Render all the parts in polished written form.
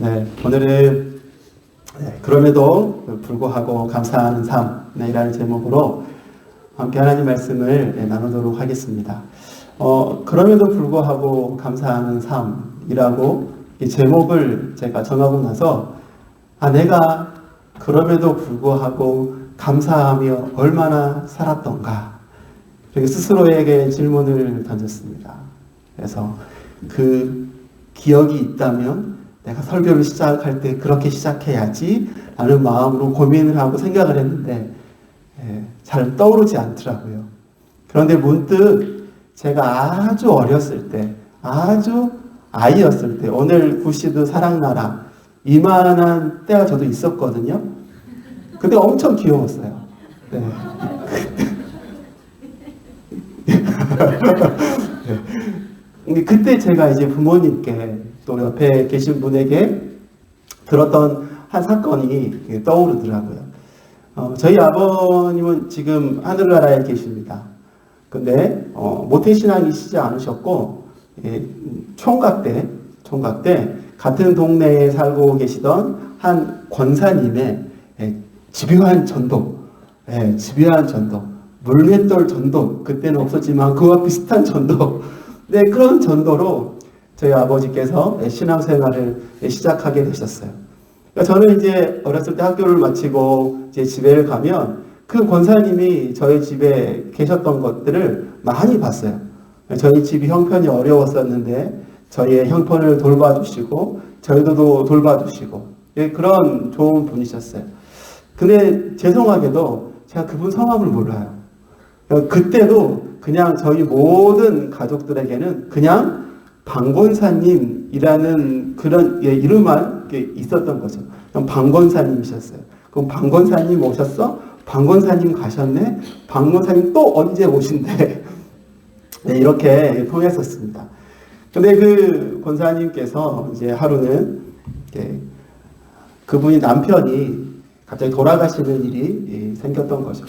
네, 오늘은 그럼에도 불구하고 감사하는 삶이라는 제목으로 함께 하나님 말씀을 나누도록 하겠습니다. 그럼에도 불구하고 감사하는 삶이라고 이 제목을 제가 정하고 나서 내가 그럼에도 불구하고 감사하며 얼마나 살았던가 이렇게 스스로에게 질문을 던졌습니다. 그래서 그 기억이 있다면 내가 설교를 시작할 때 그렇게 시작해야지 라는 마음으로 고민을 하고 생각을 했는데 잘 떠오르지 않더라고요. 그런데 문득 제가 아주 어렸을 때, 아주 아이였을 때, 오늘 구시드 사랑나라 이만한 때가 저도 있었거든요. 근데 엄청 귀여웠어요. 네. 네. 그때 제가 이제 부모님께 또 옆에 계신 분에게 들었던 한 사건이 떠오르더라고요. 저희 아버님은 지금 하늘나라에 계십니다. 근데 모태신앙이시지 않으셨고 총각 때 같은 동네에 살고 계시던 한 권사님의 집요한 전도, 물맷돌 전도, 그때는 없었지만 그와 비슷한 전도, 네, 그런 전도로 저희 아버지께서 신앙생활을 시작하게 되셨어요. 그러니까 저는 이제 어렸을 때 학교를 마치고 이제 집에 가면 그 권사님이 저희 집에 계셨던 것들을 많이 봤어요. 저희 집이 형편이 어려웠었는데 저희의 형편을 돌봐주시고 저희도 돌봐주시고 그런 좋은 분이셨어요. 근데 죄송하게도 제가 그분 성함을 몰라요. 그때도 그냥 저희 모든 가족들에게는 그냥 방권사님이라는 그런 이름만 있었던 거죠. 그럼 방권사님이셨어요. 그럼 방권사님 오셨어? 방권사님 가셨네? 방권사님 또 언제 오신대? 네, 이렇게 통했었습니다. 근데 그 권사님께서 이제 하루는 그분이 남편이 갑자기 돌아가시는 일이 생겼던 거죠.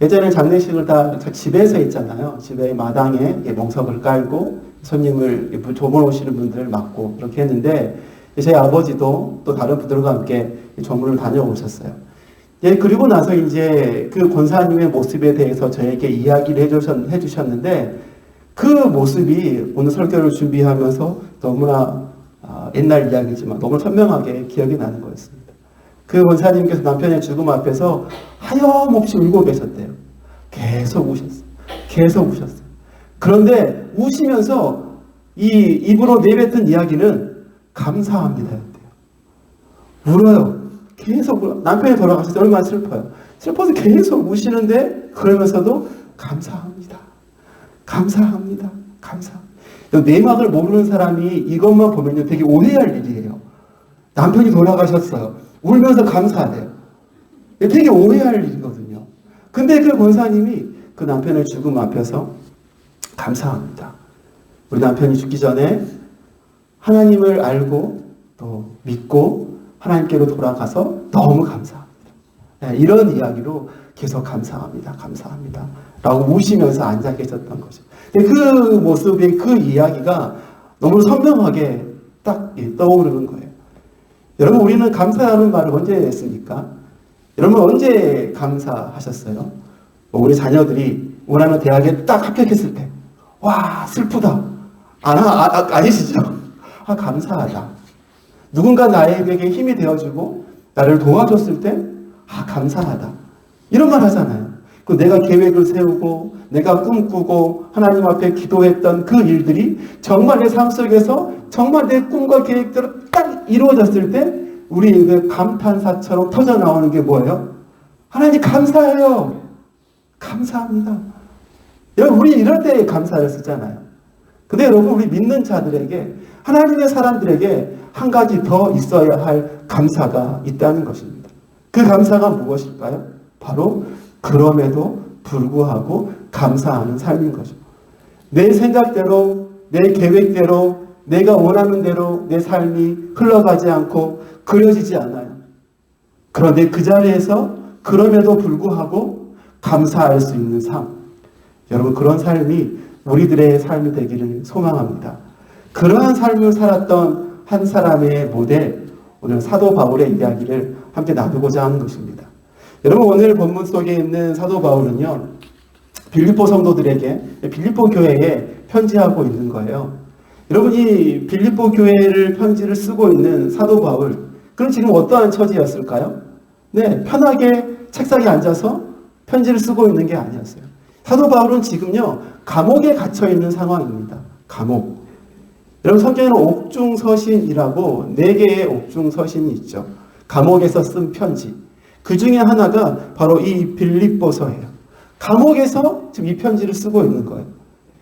예전에 장례식을 다 집에서 했잖아요. 집에 마당에 멍석을 깔고 손님을 조문 오시는 분들을 맞고 그렇게 했는데 제 아버지도 또 다른 분들과 함께 조문을 다녀오셨어요. 그리고 나서 이제 그 권사님의 모습에 대해서 저에게 이야기를 해주셨는데 그 모습이 오늘 설교를 준비하면서 너무나 옛날 이야기지만 너무 선명하게 기억이 나는 거였습니다. 그 권사님께서 남편의 죽음 앞에서 하염없이 울고 계셨대요. 계속 우셨어요. 그런데 우시면서 이 입으로 내뱉은 이야기는 감사합니다였대요. 울어요. 계속 울어요. 남편이 돌아가실 때 얼마나 슬퍼요. 슬퍼서 계속 우시는데 그러면서도 감사합니다. 내막을 모르는 사람이 이것만 보면요 되게 오해할 일이에요. 남편이 돌아가셨어요. 울면서 감사하대요. 되게 오해할 일이거든요. 근데 그 권사님이 그 남편의 죽음 앞에서 감사합니다. 우리 남편이 죽기 전에 하나님을 알고 또 믿고 하나님께로 돌아가서 너무 감사합니다. 이런 이야기로 계속 감사합니다. 라고 우시면서 앉아 계셨던 거죠. 그 모습의 그 이야기가 너무 선명하게 딱 떠오르는 거예요. 여러분, 우리는 감사하는 말을 언제 했습니까? 여러분, 언제 감사하셨어요? 우리 자녀들이 원하는 대학에 딱 합격했을 때, 와, 슬프다. 아니시죠? 감사하다. 누군가 나에게 힘이 되어주고, 나를 도와줬을 때, 감사하다. 이런 말 하잖아요. 내가 계획을 세우고, 내가 꿈꾸고, 하나님 앞에 기도했던 그 일들이 정말 내 삶 속에서 정말 내 꿈과 계획대로 딱 이루어졌을 때, 우리 그 감탄사처럼 터져 나오는 게 뭐예요? 하나님 감사해요. 감사합니다. 여러분, 우리 이럴 때 감사를 쓰잖아요. 근데 여러분, 우리 믿는 자들에게, 하나님의 사람들에게 한 가지 더 있어야 할 감사가 있다는 것입니다. 그 감사가 무엇일까요? 바로 그럼에도 불구하고 감사하는 삶인 거죠. 내 생각대로, 내 계획대로, 내가 원하는 대로 내 삶이 흘러가지 않고 그려지지 않아요. 그런데 그 자리에서 그럼에도 불구하고 감사할 수 있는 삶. 여러분, 그런 삶이 우리들의 삶이 되기를 소망합니다. 그러한 삶을 살았던 한 사람의 모델, 오늘 사도 바울의 이야기를 함께 나누고자 하는 것입니다. 여러분, 오늘 본문 속에 있는 사도 바울은요, 빌립보 성도들에게, 빌립보 교회에 편지하고 있는 거예요. 여러분, 이 빌립보 교회를 편지를 쓰고 있는 사도 바울, 그럼 지금 어떠한 처지였을까요? 네, 편하게 책상에 앉아서 편지를 쓰고 있는 게 아니었어요. 사도 바울은 지금요, 감옥에 갇혀 있는 상황입니다. 감옥. 여러분, 성경에는 옥중서신이라고 4개의 옥중서신이 있죠. 감옥에서 쓴 편지. 그 중에 하나가 바로 이 빌립보서예요. 감옥에서 지금 이 편지를 쓰고 있는 거예요.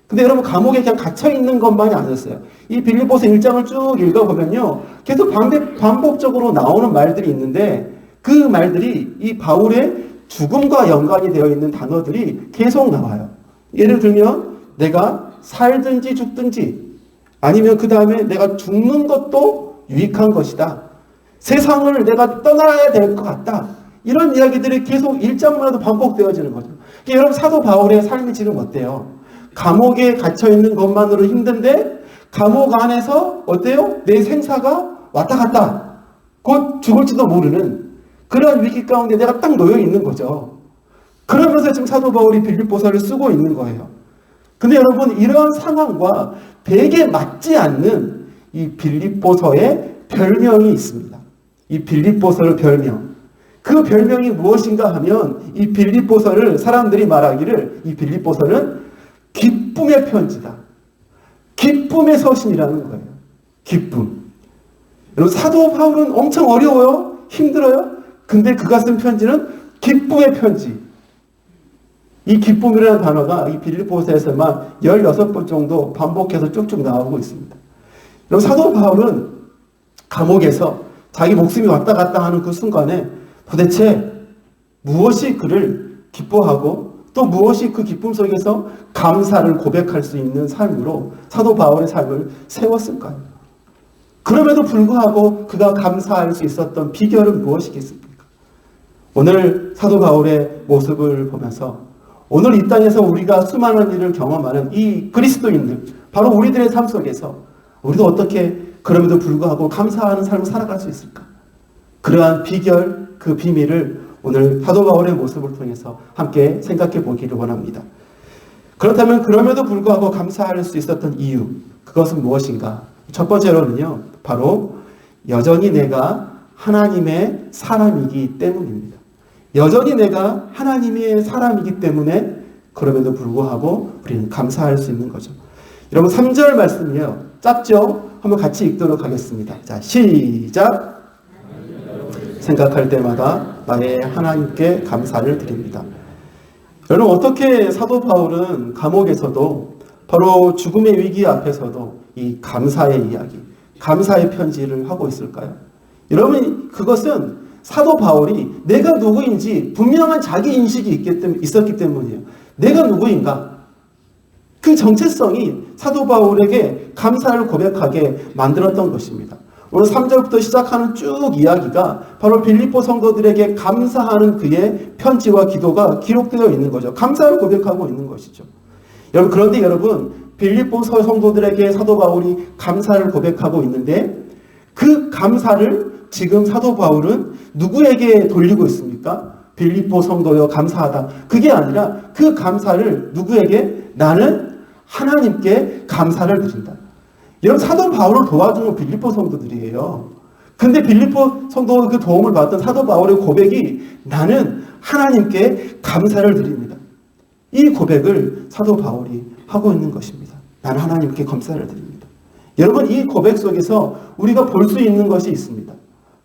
근데 여러분, 감옥에 그냥 갇혀 있는 것만이 아니었어요. 이 빌립보서 1장을 쭉 읽어보면요, 계속 반복적으로 나오는 말들이 있는데, 그 말들이 이 바울의 죽음과 연관이 되어 있는 단어들이 계속 나와요. 예를 들면 내가 살든지 죽든지, 아니면 그 다음에 내가 죽는 것도 유익한 것이다, 세상을 내가 떠나야 될 것 같다, 이런 이야기들이 계속 1장마다 반복되어지는 거죠. 여러분, 사도 바울의 삶이 지금 어때요? 감옥에 갇혀있는 것만으로 힘든데 감옥 안에서 어때요? 내 생사가 왔다 갔다, 곧 죽을지도 모르는 그런 위기 가운데 내가 딱 놓여 있는 거죠. 그러면서 지금 사도 바울이 빌립보서를 쓰고 있는 거예요. 근데 여러분, 이러한 상황과 되게 맞지 않는 이 빌립보서의 별명이 있습니다. 이 빌립보서의 별명. 그 별명이 무엇인가 하면, 이 빌립보서를 사람들이 말하기를, 이 빌립보서는 기쁨의 편지다, 기쁨의 서신이라는 거예요. 기쁨. 여러분, 사도 바울은 엄청 어려워요. 힘들어요. 근데 그가 쓴 편지는 기쁨의 편지. 이 기쁨이라는 단어가 이 빌립보서에서만 16번 정도 반복해서 쭉쭉 나오고 있습니다. 여러분, 사도 바울은 감옥에서 자기 목숨이 왔다 갔다 하는 그 순간에 도대체 무엇이 그를 기뻐하고 또 무엇이 그 기쁨 속에서 감사를 고백할 수 있는 삶으로 사도 바울의 삶을 세웠을까요? 그럼에도 불구하고 그가 감사할 수 있었던 비결은 무엇이겠습니까? 오늘 사도 바울의 모습을 보면서 오늘 이 땅에서 우리가 수많은 일을 경험하는 이 그리스도인들, 바로 우리들의 삶 속에서 우리도 어떻게 그럼에도 불구하고 감사하는 삶을 살아갈 수 있을까? 그러한 비결, 그 비밀을 오늘 사도 바울의 모습을 통해서 함께 생각해 보기를 원합니다. 그렇다면 그럼에도 불구하고 감사할 수 있었던 이유, 그것은 무엇인가? 첫 번째로는요, 바로 여전히 내가 하나님의 사람이기 때문입니다. 여전히 내가 하나님의 사람이기 때문에 그럼에도 불구하고 우리는 감사할 수 있는 거죠. 여러분, 3절 말씀이에요. 짧죠? 한번 같이 읽도록 하겠습니다. 자, 시작! 생각할 때마다 나의 하나님께 감사를 드립니다. 여러분, 어떻게 사도 바울은 감옥에서도 바로 죽음의 위기 앞에서도 이 감사의 이야기, 감사의 편지를 하고 있을까요? 여러분, 그것은 사도 바울이 내가 누구인지 분명한 자기 인식이 있었기 때문이에요. 내가 누구인가? 그 정체성이 사도 바울에게 감사를 고백하게 만들었던 것입니다. 오늘 3절부터 시작하는 쭉 이야기가 바로 빌립보 성도들에게 감사하는 그의 편지와 기도가 기록되어 있는 거죠. 감사를 고백하고 있는 것이죠. 여러분, 그런데 여러분, 빌립보 성도들에게 사도 바울이 감사를 고백하고 있는데 그 감사를 지금 사도 바울은 누구에게 돌리고 있습니까? 빌립보 성도여 감사하다. 그게 아니라 그 감사를 누구에게? 나는 하나님께 감사를 드린다. 여러분, 사도 바울을 도와준 건 빌립보 성도들이에요. 근데 빌립보 성도의 그 도움을 받던 사도 바울의 고백이 나는 하나님께 감사를 드립니다. 이 고백을 사도 바울이 하고 있는 것입니다. 나는 하나님께 감사를 드립니다. 여러분, 이 고백 속에서 우리가 볼 수 있는 것이 있습니다.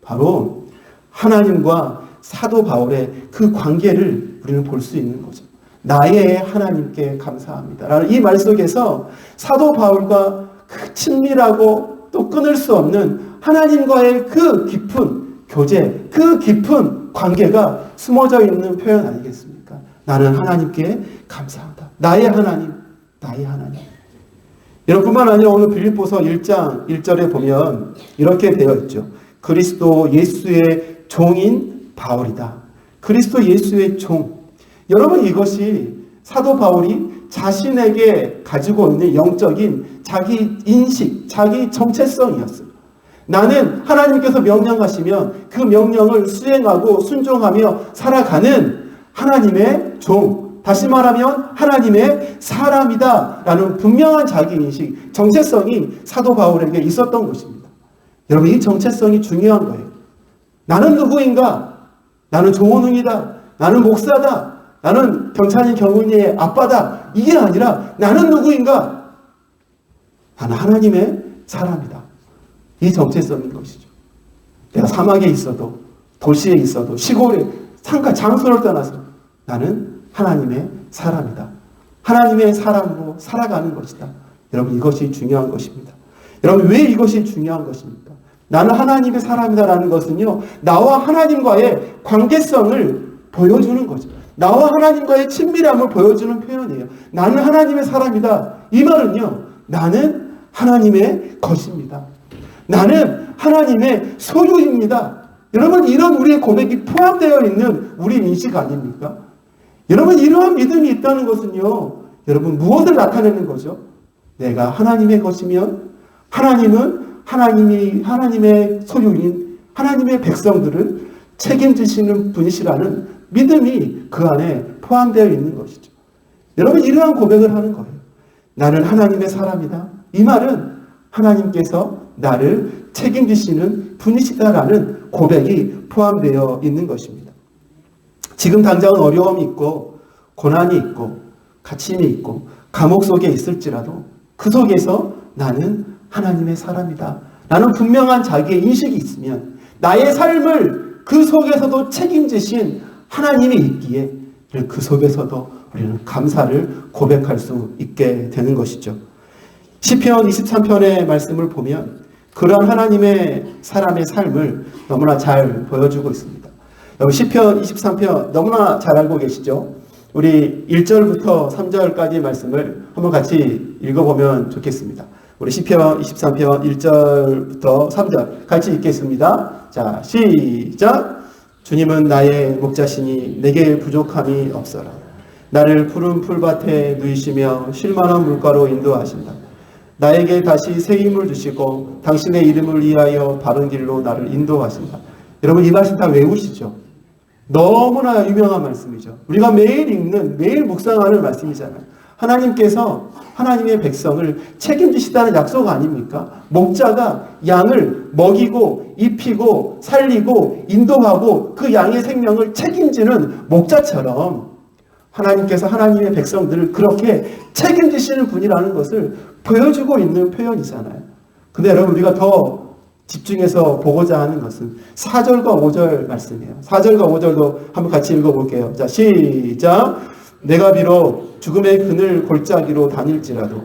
바로 하나님과 사도 바울의 그 관계를 우리는 볼 수 있는 거죠. 나의 하나님께 감사합니다 라는 이 말 속에서 사도 바울과 그 친밀하고 또 끊을 수 없는 하나님과의 그 깊은 교제, 그 깊은 관계가 숨어져 있는 표현 아니겠습니까? 나는 하나님께 감사하다. 나의 하나님, 나의 하나님. 여러분뿐만 아니라 오늘 빌립보서 1장 1절에 보면 이렇게 되어 있죠. 그리스도 예수의 종인 바울이다. 그리스도 예수의 종. 여러분, 이것이 사도 바울이 자신에게 가지고 있는 영적인 자기 인식, 자기 정체성이었어요. 나는 하나님께서 명령하시면 그 명령을 수행하고 순종하며 살아가는 하나님의 종, 다시 말하면 하나님의 사람이다 라는 분명한 자기인식, 정체성이 사도 바울에게 있었던 것입니다. 여러분, 이 정체성이 중요한 거예요. 나는 누구인가? 나는 조원웅이다. 나는 목사다. 나는 경찬이 경훈이의 아빠다. 이게 아니라 나는 누구인가? 나는 하나님의 사람이다. 이 정체성인 것이죠. 내가 사막에 있어도, 도시에 있어도, 시골에, 상가, 장소를 떠나서 나는 하나님의 사람이다. 하나님의 사람으로 살아가는 것이다. 여러분, 이것이 중요한 것입니다. 여러분, 왜 이것이 중요한 것입니까? 나는 하나님의 사람이다라는 것은요, 나와 하나님과의 관계성을 보여주는 거죠. 나와 하나님과의 친밀함을 보여주는 표현이에요. 나는 하나님의 사람이다. 이 말은요, 나는 하나님의 것입니다. 나는 하나님의 소유입니다. 여러분, 이런 우리의 고백이 포함되어 있는 우리 인식 아닙니까? 여러분, 이러한 믿음이 있다는 것은요, 여러분, 무엇을 나타내는 거죠? 내가 하나님의 것이면 하나님은 하나님의 소유인 하나님의 백성들을 책임지시는 분이시라는 믿음이 그 안에 포함되어 있는 것이죠. 여러분, 이러한 고백을 하는 거예요. 나는 하나님의 사람이다. 이 말은 하나님께서 나를 책임지시는 분이시다라는 고백이 포함되어 있는 것입니다. 지금 당장은 어려움이 있고 고난이 있고 갇힘이 있고 감옥 속에 있을지라도 그 속에서 나는 하나님의 사람이다. 나는 분명한 자기의 인식이 있으면 나의 삶을 그 속에서도 책임지신 하나님이 있기에 그 속에서도 우리는 감사를 고백할 수 있게 되는 것이죠. 시편 23편의 말씀을 보면 그러한 하나님의 사람의 삶을 너무나 잘 보여주고 있습니다. 여러분, 시편 23편 너무나 잘 알고 계시죠? 우리 1절부터 3절까지의 말씀을 한번 같이 읽어보면 좋겠습니다. 우리 시편 23편 1절부터 3절 같이 읽겠습니다. 자, 시작! 주님은 나의 목자시니 내게 부족함이 없어라. 나를 푸른 풀밭에 누이시며 쉴만한 물가로 인도하신다. 나에게 다시 새 힘을 주시고 당신의 이름을 위하여 바른 길로 나를 인도하신다. 여러분, 이 말씀 다 외우시죠? 너무나 유명한 말씀이죠. 우리가 매일 읽는, 매일 묵상하는 말씀이잖아요. 하나님께서 하나님의 백성을 책임지시다는 약속 아닙니까? 목자가 양을 먹이고 입히고 살리고 인도하고 그 양의 생명을 책임지는 목자처럼 하나님께서 하나님의 백성들을 그렇게 책임지시는 분이라는 것을 보여주고 있는 표현이잖아요. 근데 여러분, 우리가 더 집중해서 보고자 하는 것은 4절과 5절 말씀이에요. 4절과 5절도 한번 같이 읽어볼게요. 자, 시작! 내가 비록 죽음의 그늘 골짜기로 다닐지라도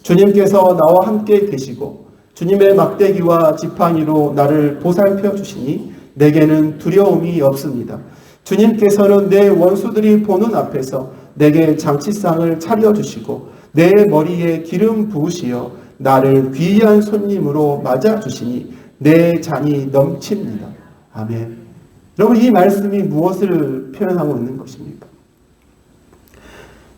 주님께서 나와 함께 계시고 주님의 막대기와 지팡이로 나를 보살펴 주시니 내게는 두려움이 없습니다. 주님께서는 내 원수들이 보는 앞에서 내게 장치상을 차려주시고 내 머리에 기름 부으시어 나를 귀한 손님으로 맞아주시니 내 잔이 넘칩니다. 아멘. 여러분, 이 말씀이 무엇을 표현하고 있는 것입니까?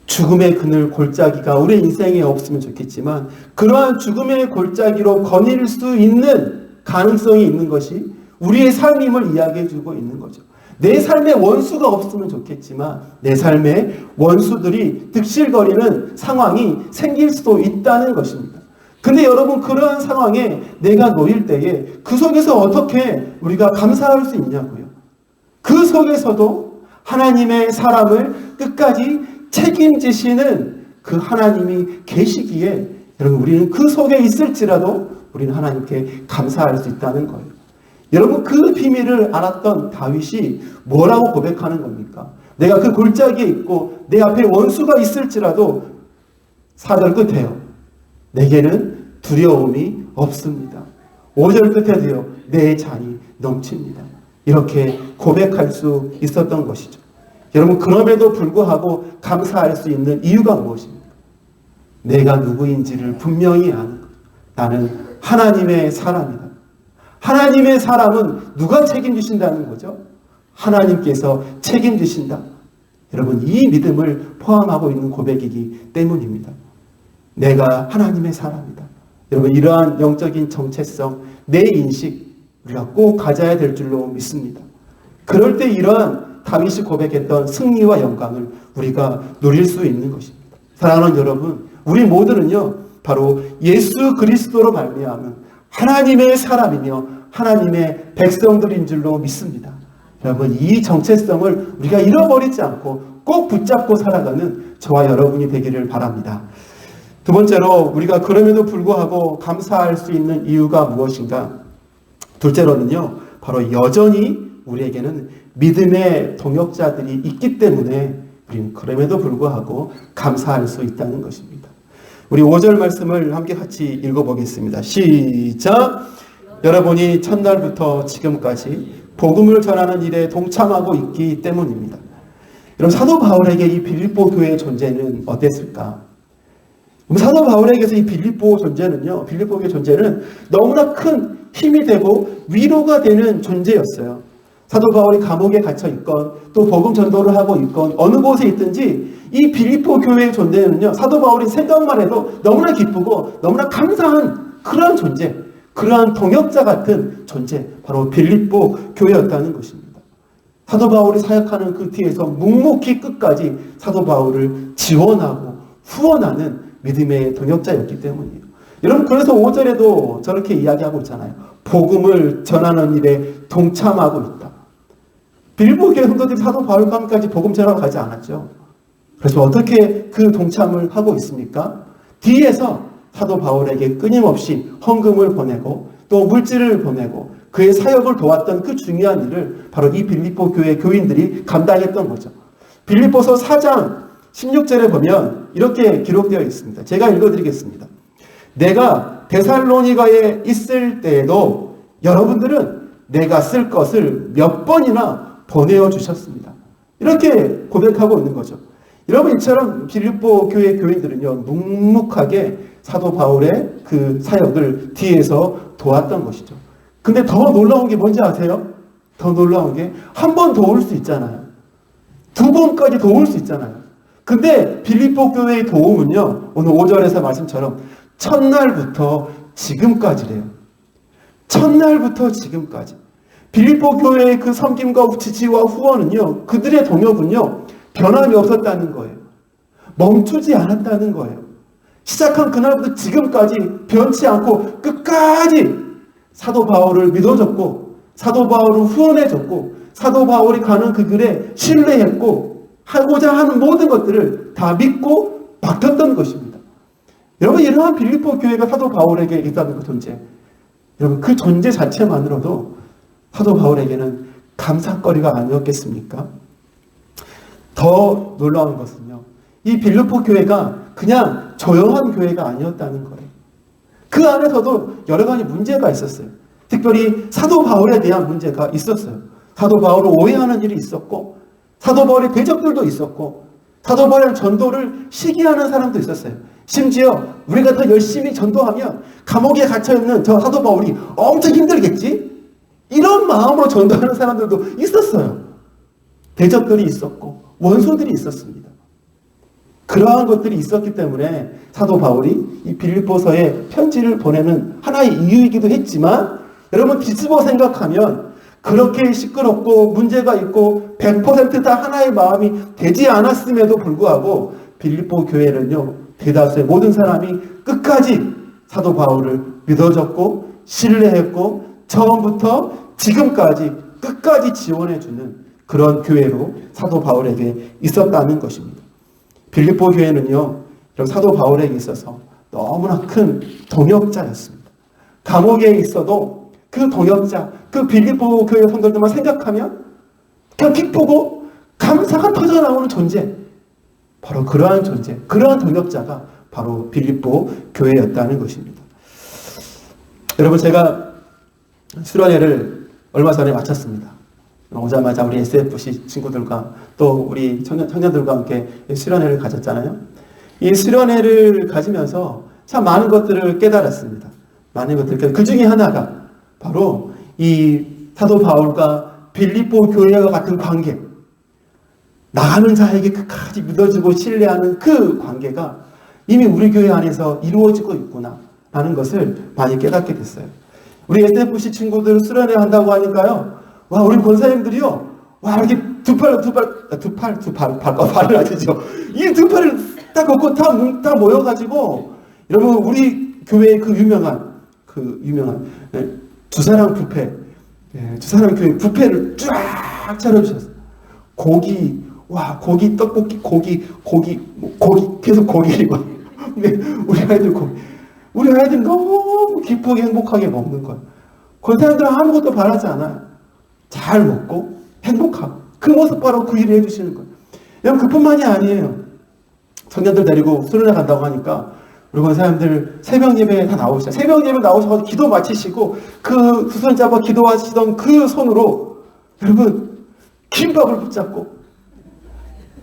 죽음의 그늘 골짜기가 우리 인생에 없으면 좋겠지만 그러한 죽음의 골짜기로 거닐 수 있는 가능성이 있는 것이 우리의 삶임을 이야기해 주고 있는 거죠. 내 삶에 원수가 없으면 좋겠지만 내 삶에 원수들이 득실거리는 상황이 생길 수도 있다는 것입니다. 근데 여러분, 그러한 상황에 내가 놓일 때에 그 속에서 어떻게 우리가 감사할 수 있냐고요. 그 속에서도 하나님의 사람을 끝까지 책임지시는 그 하나님이 계시기에 여러분, 우리는 그 속에 있을지라도 우리는 하나님께 감사할 수 있다는 거예요. 여러분, 그 비밀을 알았던 다윗이 뭐라고 고백하는 겁니까? 내가 그 골짜기에 있고 내 앞에 원수가 있을지라도 4절 끝에요. 내게는 두려움이 없습니다. 5절 끝에도요. 내 잔이 넘칩니다. 이렇게 고백할 수 있었던 것이죠. 여러분, 그럼에도 불구하고 감사할 수 있는 이유가 무엇입니까? 내가 누구인지를 분명히 아는 것. 나는 하나님의 사람이다. 하나님의 사람은 누가 책임지신다는 거죠? 하나님께서 책임지신다. 여러분, 이 믿음을 포함하고 있는 고백이기 때문입니다. 내가 하나님의 사람이다. 여러분, 이러한 영적인 정체성, 내 인식 우리가 꼭 가져야 될 줄로 믿습니다. 그럴 때 이러한 다윗이 고백했던 승리와 영광을 우리가 누릴 수 있는 것입니다. 사랑하는 여러분, 우리 모두는요 바로 예수 그리스도로 말미암은 하나님의 사람이며 하나님의 백성들인 줄로 믿습니다. 여러분, 이 정체성을 우리가 잃어버리지 않고 꼭 붙잡고 살아가는 저와 여러분이 되기를 바랍니다. 두 번째로, 우리가 그럼에도 불구하고 감사할 수 있는 이유가 무엇인가? 둘째로는요, 바로 여전히 우리에게는 믿음의 동역자들이 있기 때문에 우리는 그럼에도 불구하고 감사할 수 있다는 것입니다. 우리 5절 말씀을 함께 같이 읽어보겠습니다. 시작! 여러분이 첫날부터 지금까지 복음을 전하는 일에 동참하고 있기 때문입니다. 여러분, 사도 바울에게 이 빌립보 교회의 존재는 어땠을까? 사도 바울에게서 이 빌립보 교회의 존재는 너무나 큰 힘이 되고 위로가 되는 존재였어요. 사도 바울이 감옥에 갇혀 있건 또 복음 전도를 하고 있건 어느 곳에 있든지 이 빌립보 교회의 존재는요, 사도 바울이 생각만 해도 너무나 기쁘고 너무나 감사한 그러한 존재, 그러한 동역자 같은 존재, 바로 빌립보 교회였다는 것입니다. 사도 바울이 사역하는 그 뒤에서 묵묵히 끝까지 사도 바울을 지원하고 후원하는 믿음의 동역자였기 때문이에요. 여러분, 그래서 5절에도 저렇게 이야기하고 있잖아요. 복음을 전하는 일에 동참하고 있다. 빌립보 교회 성도들이 사도 바울과 함께까지 복음 전하러 가지 않았죠. 그래서 어떻게 그 동참을 하고 있습니까? 뒤에서 사도 바울에게 끊임없이 헌금을 보내고 또 물질을 보내고 그의 사역을 도왔던 그 중요한 일을 바로 이 빌립보 교회 교인들이 감당했던 거죠. 빌립보서 4장 16절에 보면 이렇게 기록되어 있습니다. 제가 읽어드리겠습니다. 내가 데살로니가에 있을 때에도 여러분들은 내가 쓸 것을 몇 번이나 보내어 주셨습니다. 이렇게 고백하고 있는 거죠. 여러분, 이처럼 빌립보 교회 교인들은요, 묵묵하게 사도 바울의 그 사역을 뒤에서 도왔던 것이죠. 근데 더 놀라운 게 뭔지 아세요? 더 놀라운 게 한 번 도울 수 있잖아요. 두 번까지 도울 수 있잖아요. 근데 빌립보 교회의 도움은요, 오늘 5절에서 말씀처럼 첫날부터 지금까지래요. 첫날부터 지금까지. 빌립보 교회의 그 섬김과 지지와 후원은요, 그들의 동역은요, 변함이 없었다는 거예요. 멈추지 않았다는 거예요. 시작한 그날부터 지금까지 변치 않고 끝까지 사도 바울을 믿어줬고, 사도 바울을 후원해줬고, 사도 바울이 가는 그 길에 신뢰했고, 하고자 하는 모든 것들을 다 믿고 맡겼던 것입니다. 여러분, 이러한 빌립보 교회가 사도 바울에게 있다는 그 존재, 여러분, 그 존재 자체만으로도 사도 바울에게는 감사거리가 아니었겠습니까? 더 놀라운 것은요, 이 빌립보 교회가 그냥 조용한 교회가 아니었다는 거예요. 그 안에서도 여러 가지 문제가 있었어요. 특별히 사도 바울에 대한 문제가 있었어요. 사도 바울을 오해하는 일이 있었고, 사도 바울의 대적들도 있었고, 사도 바울의 전도를 시기하는 사람도 있었어요. 심지어 우리가 더 열심히 전도하면 감옥에 갇혀있는 저 사도 바울이 엄청 힘들겠지? 이런 마음으로 전도하는 사람들도 있었어요. 대적들이 있었고 원수들이 있었습니다. 그러한 것들이 있었기 때문에 사도 바울이 이 빌립보서에 편지를 보내는 하나의 이유이기도 했지만, 여러분 뒤집어 생각하면 그렇게 시끄럽고 문제가 있고 100% 다 하나의 마음이 되지 않았음에도 불구하고 빌립보 교회는요, 대다수의 모든 사람이 끝까지 사도 바울을 믿어줬고 신뢰했고 처음부터 지금까지 끝까지 지원해주는 그런 교회로 사도 바울에게 있었다는 것입니다. 빌립보 교회는요, 사도 바울에게 있어서 너무나 큰 동역자였습니다. 감옥에 있어도 그 동역자, 그 빌립보 교회 성도들만 생각하면 그냥 기쁘고 감사가 터져나오는 존재, 바로 그러한 존재, 그러한 동역자가 바로 빌립보 교회였다는 것입니다. 여러분, 제가 수련회를 얼마 전에 마쳤습니다. 오자마자 우리 SFC 친구들과 또 우리 청년들과 함께 수련회를 가졌잖아요. 이 수련회를 가지면서 참 많은 것들을 깨달았습니다. 많은 것들, 그 중에 하나가 바로 이 사도 바울과 빌립보 교회와 같은 관계, 나가는 자에게 끝까지 믿어주고 신뢰하는 그 관계가 이미 우리 교회 안에서 이루어지고 있구나 라는 것을 많이 깨닫게 됐어요. 우리 SFC 친구들 수련회 한다고 하니까요. 와, 우리 권사님들이요. 와, 이렇게 발을 하시죠. 이 두 팔을 딱 걷고 다 모여가지고, 여러분, 우리 교회의 그 유명한, 주사랑 뷔페, 주사랑 교회 뷔페를 쫙 차려주셨어요. 고기, 떡볶이, 고기, 계속 고기고. 우리 아이들 너무 기쁘게 행복하게 먹는 거예요. 권사님들은 아무것도 바라지 않아요. 잘 먹고 행복하고 그 모습 바로 그 일을 해주시는 거예요. 여러분 그뿐만이 아니에요. 청년들 데리고 수련회 간다고 하니까 우리 권사님들 새벽 예배에 다 나오시죠. 새벽 예배 나오셔서 기도 마치시고 그 두 손 잡아 기도하시던 그 손으로 여러분 김밥을 붙잡고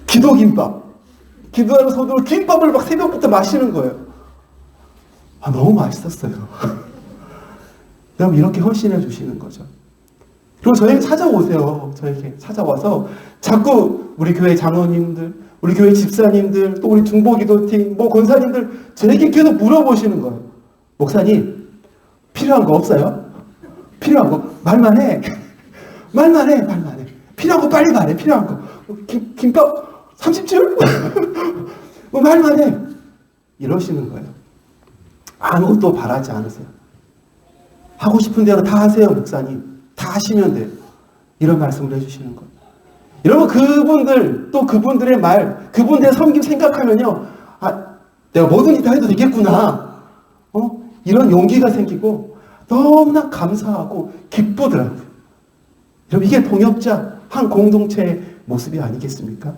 기도하는 손으로 김밥을 막 새벽부터 마시는 거예요. 너무 맛있었어요. 여러분 이렇게 헌신해 주시는 거죠. 그리고 저에게 찾아오세요. 저에게 찾아와서 자꾸 우리 교회 장로님들, 우리 교회 집사님들, 또 우리 중보기도팀, 권사님들 저에게 계속 물어보시는 거예요. 목사님 필요한 거 없어요? 필요한 거 말만 해. 말만 해. 필요한 거 빨리 말해. 필요한 거 김밥 30줄? 말만 해. 이러시는 거예요. 아무것도 바라지 않으세요. 하고 싶은 대로 다 하세요, 목사님. 다 하시면 돼요. 이런 말씀을 해주시는 거예요. 여러분, 그분들, 또 그분들의 말, 그분들의 섬김 생각하면요. 내가 뭐든지 다 해도 되겠구나. 이런 용기가 생기고, 너무나 감사하고 기쁘더라고요. 여러분, 이게 동역자, 한 공동체의 모습이 아니겠습니까?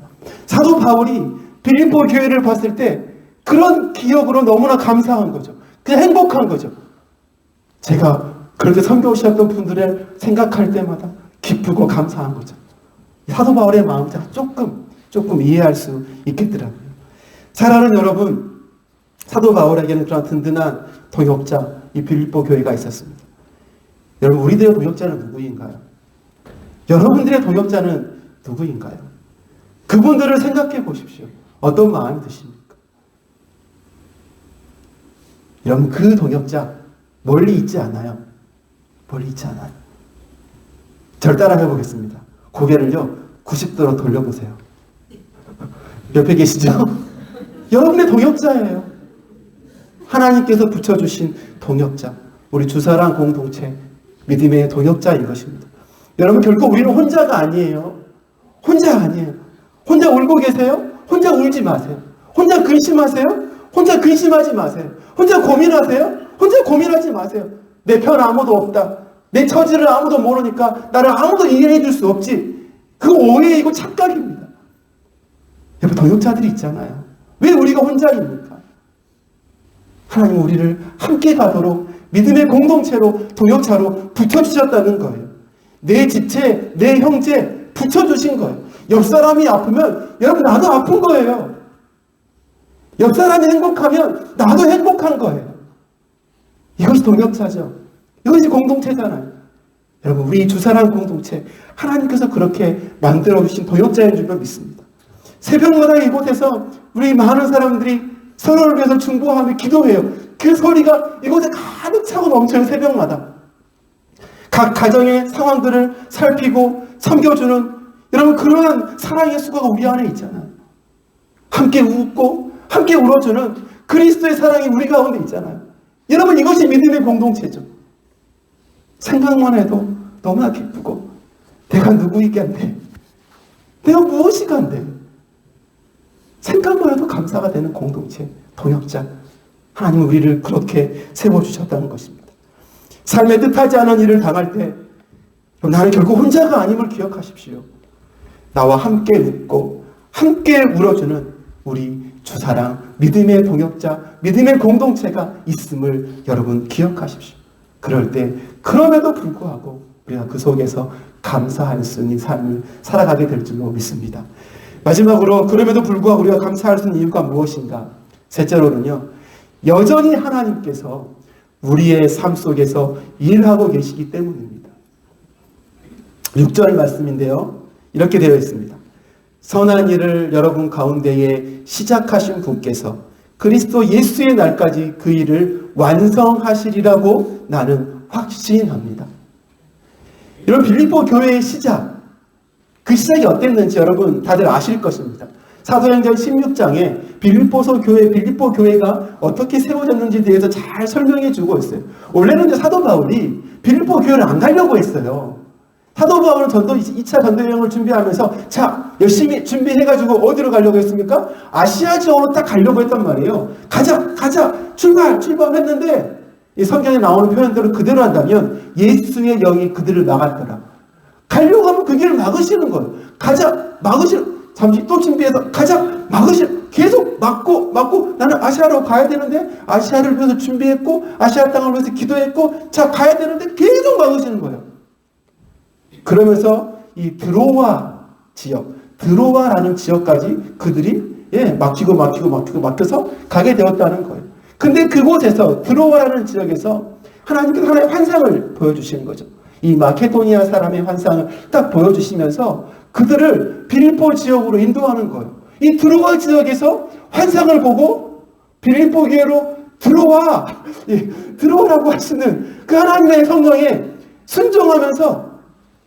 사도 바울이 빌립보 교회를 봤을 때 그런 기억으로 너무나 감사한 거죠. 그냥 행복한 거죠. 제가 그렇게 선교하셨던 분들을 생각할 때마다 기쁘고 감사한 거죠. 사도 바울의 마음을 조금 이해할 수 있겠더라고요. 사랑하는 여러분, 사도 바울에게는 그런 든든한 동역자, 이 빌립보 교회가 있었습니다. 여러분, 우리들의 동역자는 누구인가요? 여러분들의 동역자는 누구인가요? 그분들을 생각해 보십시오. 어떤 마음이 드십니까? 여러분, 그 동역자 멀리 있지 않아요. 절 따라 해보겠습니다. 고개를요 90도로 돌려보세요. 옆에 계시죠? 여러분의 동역자예요. 하나님께서 붙여주신 동역자, 우리 주사랑 공동체 믿음의 동역자인 것입니다. 여러분 결코 우리는 혼자가 아니에요. 혼자 울고 계세요? 혼자 울지 마세요. 혼자 근심하세요? 혼자 근심하지 마세요. 혼자 고민하세요? 혼자 고민하지 마세요. 내 편 아무도 없다. 내 처지를 아무도 모르니까 나를 아무도 이해해 줄 수 없지. 그 오해이고 착각입니다. 여러분 동역자들이 있잖아요. 왜 우리가 혼자입니까? 하나님 우리를 함께 가도록 믿음의 공동체로 동역자로 붙여주셨다는 거예요. 내 지체, 내 형제 붙여주신 거예요. 옆 사람이 아프면 여러분 나도 아픈 거예요. 옆 사람이 행복하면 나도 행복한 거예요. 이것이 동역자죠. 이것이 공동체잖아요. 여러분 우리 주사랑 공동체 하나님께서 그렇게 만들어주신 동역자인 줄로 믿습니다. 새벽마다 이곳에서 우리 많은 사람들이 서로를 위해서 중보하며 기도해요. 그 소리가 이곳에 가득 차고 넘쳐요. 새벽마다 각 가정의 상황들을 살피고 섬겨주는 여러분 그러한 사랑의 수고가 우리 안에 있잖아요. 함께 웃고 함께 울어주는 그리스도의 사랑이 우리 가운데 있잖아요. 여러분 이것이 믿음의 공동체죠. 생각만 해도 너무나 기쁘고 내가 누구이겠네. 내가 무엇이간데. 생각만 해도 감사가 되는 공동체, 동역자. 하나님은 우리를 그렇게 세워주셨다는 것입니다. 삶에 뜻하지 않은 일을 당할 때 나는 결국 혼자가 아님을 기억하십시오. 나와 함께 웃고 함께 울어주는 우리 주사랑 믿음의 동역자, 믿음의 공동체가 있음을 여러분 기억하십시오. 그럴 때 그럼에도 불구하고 우리가 그 속에서 감사할 수 있는 삶을 살아가게 될 줄로 믿습니다. 마지막으로 그럼에도 불구하고 우리가 감사할 수 있는 이유가 무엇인가? 셋째로는요. 여전히 하나님께서 우리의 삶 속에서 일하고 계시기 때문입니다. 6절 말씀인데요. 이렇게 되어 있습니다. 선한 일을 여러분 가운데에 시작하신 분께서 그리스도 예수의 날까지 그 일을 완성하시리라고 나는 확신합니다. 여러분, 빌립보 교회의 시작, 그 시작이 어땠는지 여러분 다들 아실 것입니다. 사도행전 16장에 빌립보 교회가 어떻게 세워졌는지에 대해서 잘 설명해 주고 있어요. 원래는 이제 사도 바울이 빌립보 교회를 안 가려고 했어요. 사도 바울은 2차 전도 여행을 준비하면서 자, 열심히 준비해가지고 어디로 가려고 했습니까? 아시아 지역으로 딱 가려고 했단 말이에요. 가자, 출발했는데 이 성경에 나오는 표현대로 그대로 한다면 예수의 영이 그들을 막았더라. 가려고 하면 그 길을 막으시는 거예요. 잠시 또 준비해서 계속 막고 나는 아시아로 가야 되는데 아시아를 위해서 준비했고 아시아 땅을 위해서 기도했고 자 가야 되는데 계속 막으시는 거예요. 그러면서 이 드로아라는 지역까지 그들이 막혀서 가게 되었다는 거예요. 근데 그곳에서 드로아라는 지역에서 하나님께서 하나의 환상을 보여주시는 거죠. 이 마케도니아 사람의 환상을 딱 보여주시면서 그들을 빌립보 지역으로 인도하는 거예요. 이 드로아 지역에서 환상을 보고 빌립보 교회로 들어오라고 하시는 그 하나님의 성령에 순종하면서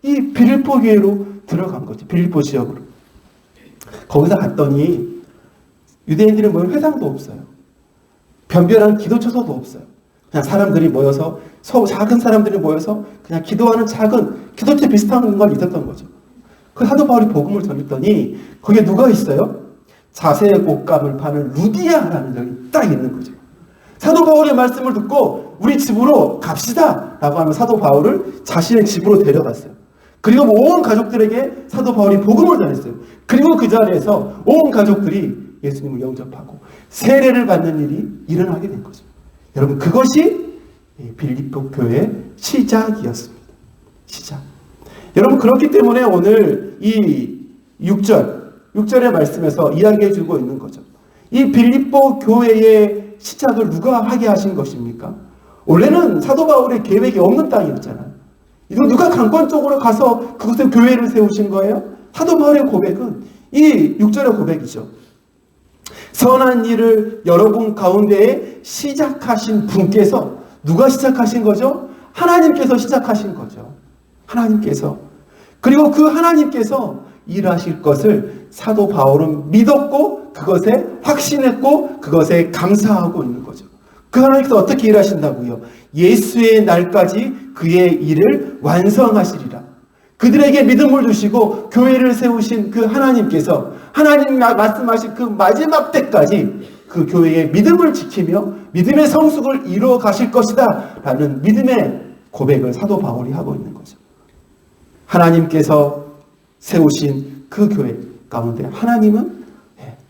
이 빌립보 교회로 들어간 거죠. 빌립보 지역으로. 거기서 갔더니 유대인들은 모인 회당도 없어요. 변별한 기도처소도 없어요. 그냥 사람들이 모여서 작은 사람들이 모여서 그냥 기도하는 작은 기도처 비슷한 공간이 있었던 거죠. 그 사도 바울이 복음을 전했더니 거기에 누가 있어요? 자색 옷감을 파는 루디아라는 적이 딱 있는 거죠. 사도 바울의 말씀을 듣고 우리 집으로 갑시다 라고 하면 사도 바울을 자신의 집으로 데려갔어요. 그리고 온 가족들에게 사도 바울이 복음을 전했어요. 그리고 그 자리에서 온 가족들이 예수님을 영접하고 세례를 받는 일이 일어나게 된 거죠. 여러분, 그것이 빌립보 교회의 시작이었습니다. 시작. 여러분, 그렇기 때문에 오늘 이 6절의 말씀에서 이야기해 주고 있는 거죠. 이 빌립보 교회의 시작을 누가 하게 하신 것입니까? 원래는 사도 바울의 계획이 없는 땅이었잖아요. 이거 누가 강권 쪽으로 가서 그곳에 교회를 세우신 거예요? 사도 바울의 고백은 이 6절의 고백이죠. 선한 일을 여러분 가운데에 시작하신 분께서 누가 시작하신 거죠? 하나님께서 시작하신 거죠. 하나님께서. 그리고 그 하나님께서 일하실 것을 사도 바울은 믿었고 그것에 확신했고 그것에 감사하고 있는 거죠. 그 하나님께서 어떻게 일하신다고요? 예수의 날까지 그의 일을 완성하시리라. 그들에게 믿음을 주시고 교회를 세우신 그 하나님께서 하나님 말씀하신 그 마지막 때까지 그 교회의 믿음을 지키며 믿음의 성숙을 이루어 가실 것이다 라는 믿음의 고백을 사도 바울이 하고 있는 거죠. 하나님께서 세우신 그 교회 가운데 하나님은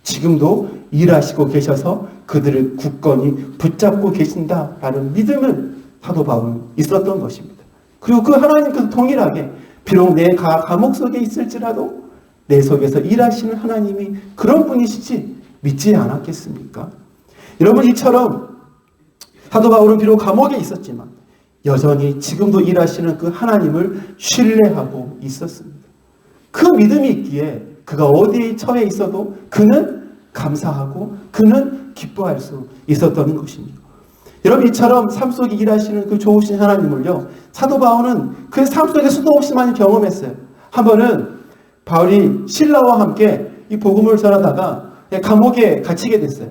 지금도 일하시고 계셔서 그들을 굳건히 붙잡고 계신다라는 믿음은 사도 바울은 있었던 것입니다. 그리고 그 하나님께서 동일하게 비록 내 감옥 속에 있을지라도 내 속에서 일하시는 하나님이 그런 분이시지 믿지 않았겠습니까? 여러분, 이처럼 사도 바울은 비록 감옥에 있었지만 여전히 지금도 일하시는 그 하나님을 신뢰하고 있었습니다. 그 믿음이 있기에 그가 어디에 처해 있어도 그는 감사하고 그는 기뻐할 수 있었던 것입니다. 여러분, 이처럼 삶 속에 일하시는 그 좋으신 하나님을요, 사도 바울은 그 삶 속에 수도 없이 많이 경험했어요. 한 번은 바울이 신라와 함께 이 복음을 전하다가 감옥에 갇히게 됐어요.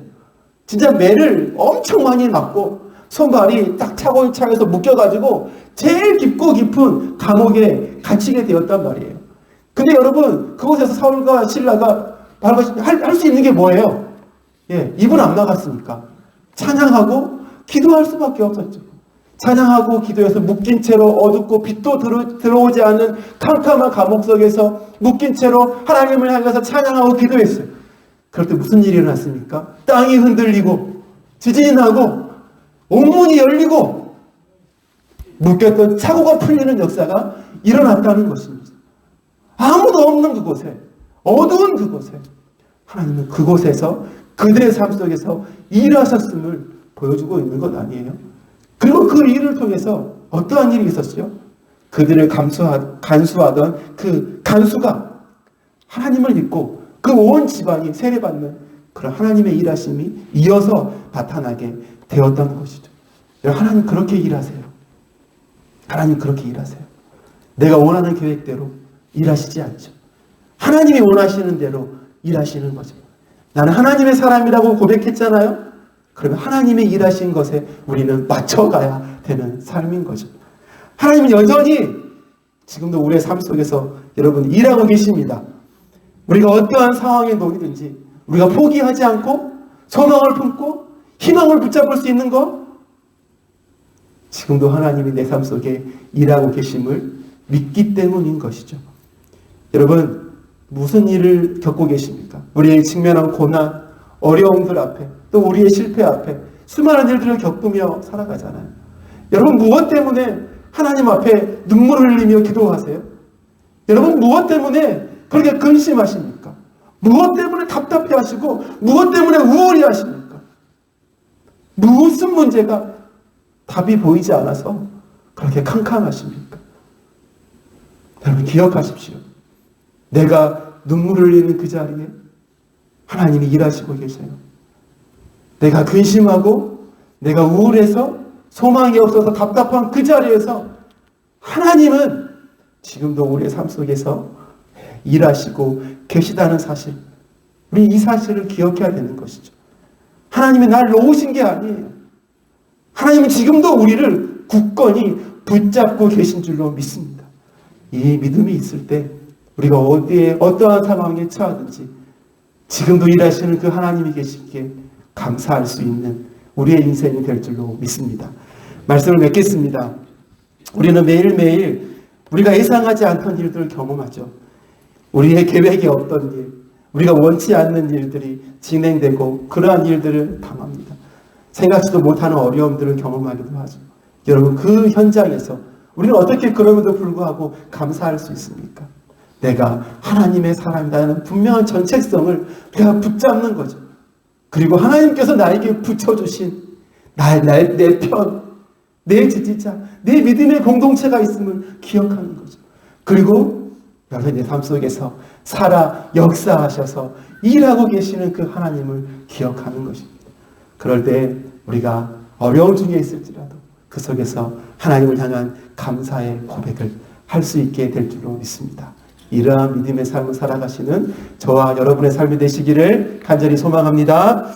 진짜 매를 엄청 많이 맞고 손발이 딱 차고차에서 묶여가지고 제일 깊고 깊은 감옥에 갇히게 되었단 말이에요. 근데 여러분, 그곳에서 사울과 신라가 할 수 있는 게 뭐예요? 입은 안 나갔으니까 찬양하고 기도할 수밖에 없었죠. 찬양하고 기도해서 묶인 채로 어둡고 빛도 들어오지 않는 캄캄한 감옥 속에서 묶인 채로 하나님을 향해서 찬양하고 기도했어요. 그럴 때 무슨 일이 일어났습니까? 땅이 흔들리고 지진이 나고 옥문이 열리고 묶였던 차고가 풀리는 역사가 일어났다는 것입니다. 아무도 없는 그곳에, 어두운 그곳에 하나님은 그곳에서 그들의 삶 속에서 일하셨음을 보여주고 있는 것 아니에요? 그리고 그 일을 통해서 어떠한 일이 있었죠? 그들을 간수하던 그 간수가 하나님을 믿고 그 온 집안이 세례받는 그런 하나님의 일하심이 이어서 나타나게 되었던 것이죠. 하나님 그렇게 일하세요. 하나님 그렇게 일하세요. 내가 원하는 계획대로 일하시지 않죠. 하나님이 원하시는 대로 일하시는 거죠. 나는 하나님의 사람이라고 고백했잖아요. 그러면 하나님의 일하신 것에 우리는 맞춰가야 되는 삶인 거죠. 하나님은 여전히 지금도 우리의 삶 속에서 여러분 일하고 계십니다. 우리가 어떠한 상황에 놓이든지 우리가 포기하지 않고 소망을 품고 희망을 붙잡을 수 있는 것, 지금도 하나님이 내 삶 속에 일하고 계심을 믿기 때문인 것이죠. 여러분 무슨 일을 겪고 계십니까? 우리의 직면한 고난, 어려움들 앞에, 또 우리의 실패 앞에 수많은 일들을 겪으며 살아가잖아요. 여러분 무엇 때문에 하나님 앞에 눈물을 흘리며 기도하세요? 여러분 무엇 때문에 그렇게 근심하십니까? 무엇 때문에 답답해하시고 무엇 때문에 우울해하십니까? 무슨 문제가 답이 보이지 않아서 그렇게 캄캄하십니까? 여러분 기억하십시오. 내가 눈물을 흘리는 그 자리에 하나님이 일하시고 계세요. 내가 근심하고 내가 우울해서 소망이 없어서 답답한 그 자리에서 하나님은 지금도 우리의 삶 속에서 일하시고 계시다는 사실, 우리 이 사실을 기억해야 되는 것이죠. 하나님이 날 놓으신 게 아니에요. 하나님은 지금도 우리를 굳건히 붙잡고 계신 줄로 믿습니다. 이 믿음이 있을 때 우리가 어디에 어떠한 상황에 처하든지 지금도 일하시는 그 하나님이 계시기에 감사할 수 있는 우리의 인생이 될 줄로 믿습니다. 말씀을 맺겠습니다. 우리는 매일매일 우리가 예상하지 않던 일들을 경험하죠. 우리의 계획이 없던 일, 우리가 원치 않는 일들이 진행되고 그러한 일들을 당합니다. 생각지도 못하는 어려움들을 경험하기도 하죠. 여러분 그 현장에서 우리는 어떻게 그럼에도 불구하고 감사할 수 있습니까? 내가 하나님의 사람이라는 분명한 정체성을 내가 붙잡는 거죠. 그리고 하나님께서 나에게 붙여주신 내 편, 내 지지자, 내 믿음의 공동체가 있음을 기억하는 거죠. 그리고 여러분 내 삶 속에서 살아 역사하셔서 일하고 계시는 그 하나님을 기억하는 것입니다. 그럴 때 우리가 어려움 중에 있을지라도 그 속에서 하나님을 향한 감사의 고백을 할 수 있게 될 줄로 믿습니다. 이러한 믿음의 삶을 살아가시는 저와 여러분의 삶이 되시기를 간절히 소망합니다.